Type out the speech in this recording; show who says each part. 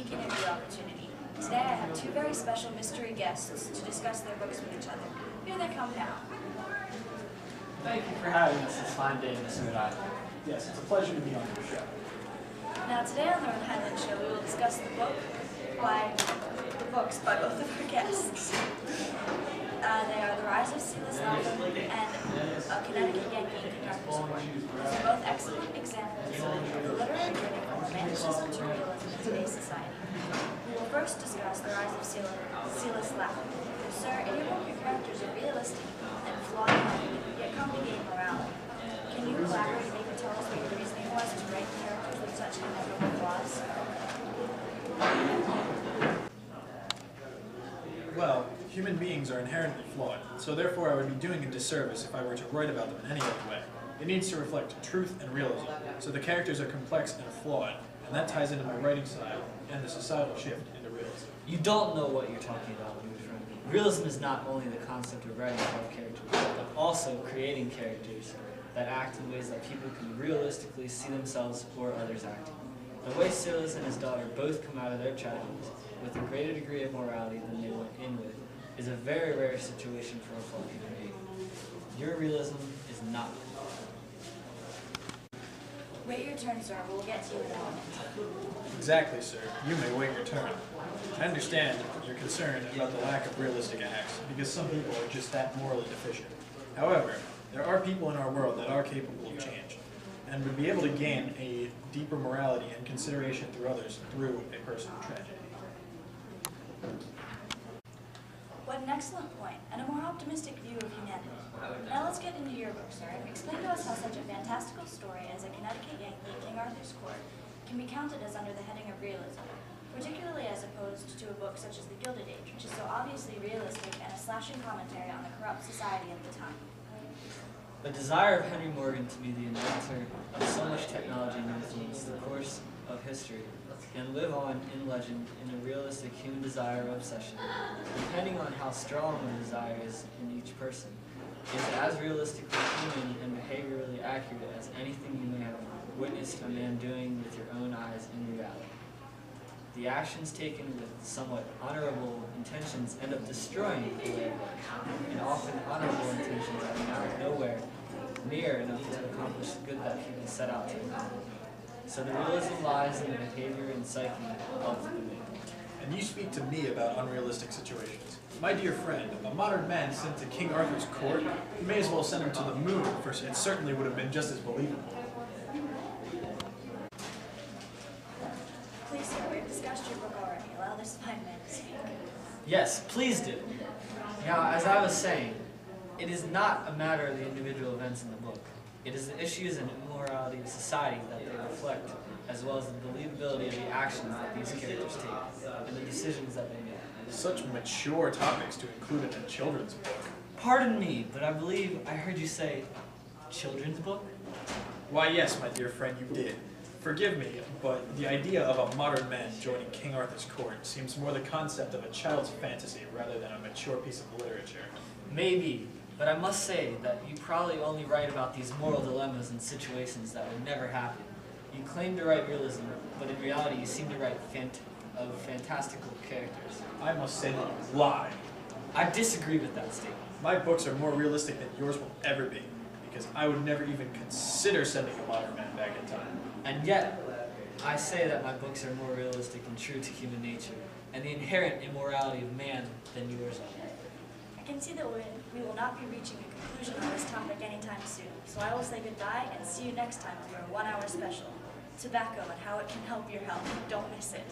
Speaker 1: unique interview opportunity. Today I have two very special mystery guests to discuss their books with each other. Here they come now.
Speaker 2: Thank you for having us this fine day in the Rhode Island.
Speaker 3: Yes, it's a pleasure to be on your show.
Speaker 1: Now today on the Rhode Island Show we will discuss the books by both of our guests. They are The Rise of Silas Lapham and A Connecticut Yankee in King Arthur's Court. These are both excellent examples of the literary journey from romanticism to realism in today's society. We will first discuss The Rise of Silas Lapham. Sir, in your book your characters are realistic and flawed, yet come to gain morality. Can you elaborate and maybe tell us what your reasoning was to write characters with such inevitable flaws?
Speaker 3: Well, human beings are inherently flawed, so therefore I would be doing a disservice if I were to write about them in any other way. It needs to reflect truth and realism, so the characters are complex and flawed, and that ties into my writing style and the societal shift into realism.
Speaker 2: You don't know what you're talking about, my friend. Realism is not only the concept of writing about characters, but also creating characters that act in ways that people can realistically see themselves or others acting. The way Silas and his daughter both come out of their childhoods with a greater degree of morality than they went in with is a very rare situation for a flawed human being. Your realism is not.
Speaker 1: Wait your turn, sir. We'll get to you in a moment.
Speaker 3: Exactly, sir. You may wait your turn. I understand your concern about the lack of realistic acts, because some people are just that morally deficient. However, there are people in our world that are capable of change, and would be able to gain a deeper morality and consideration through others through a personal tragedy.
Speaker 1: What an excellent point, and a more optimistic view of humanity. Now let's get into your book, sir. Explain to us how such a fantastical story as A Connecticut Yankee in King Arthur's Court can be counted as under the heading of realism, particularly as opposed to a book such as The Gilded Age, which is so obviously realistic and a slashing commentary on the corrupt society of the time.
Speaker 2: The desire of Henry Morgan to be the inventor of so much technology and influence the course of history and live on in legend in a realistic human desire or obsession, depending on how strong the desire is in each person, is as realistically human and behaviorally accurate as anything you may have witnessed a man doing with your own eyes in reality. The actions taken with somewhat honorable intentions end up destroying the way of life, and often honorable intentions are now nowhere near enough to accomplish the good that people set out to accomplish. So the realism lies in the behavior and psyche of the man.
Speaker 3: And you speak to me about unrealistic situations. My dear friend, a modern man sent to King Arthur's court, you may as well send him to the moon, for it certainly would have been just as believable.
Speaker 1: Please, sir, we've discussed your book already. Allow this fine man to speak.
Speaker 2: Yes, please do. Now, as I was saying, it is not a matter of the individual events in the book. It is the issues and immorality of society that they reflect, as well as the believability of the actions that these characters take, and the decisions that they make.
Speaker 3: Such mature topics to include in a children's book.
Speaker 2: Pardon me, but I believe I heard you say children's book?
Speaker 3: Why, yes, my dear friend, you did. Forgive me, but the idea of a modern man joining King Arthur's court seems more the concept of a child's fantasy rather than a mature piece of literature.
Speaker 2: Maybe, but I must say that you probably only write about these moral dilemmas and situations that would never happen. You claim to write realism, but in reality you seem to write fantastical characters.
Speaker 3: I must say that you lie.
Speaker 2: I disagree with that statement.
Speaker 3: My books are more realistic than yours will ever be, because I would never even consider sending a modern man back in time.
Speaker 2: And yet, I say that my books are more realistic and true to human nature, and the inherent immorality of man than yours are.
Speaker 1: I can see that we will not be reaching a conclusion on this topic anytime soon, so I will say goodbye and see you next time for a 1-hour special. Tobacco and how it can help your health. Don't miss it.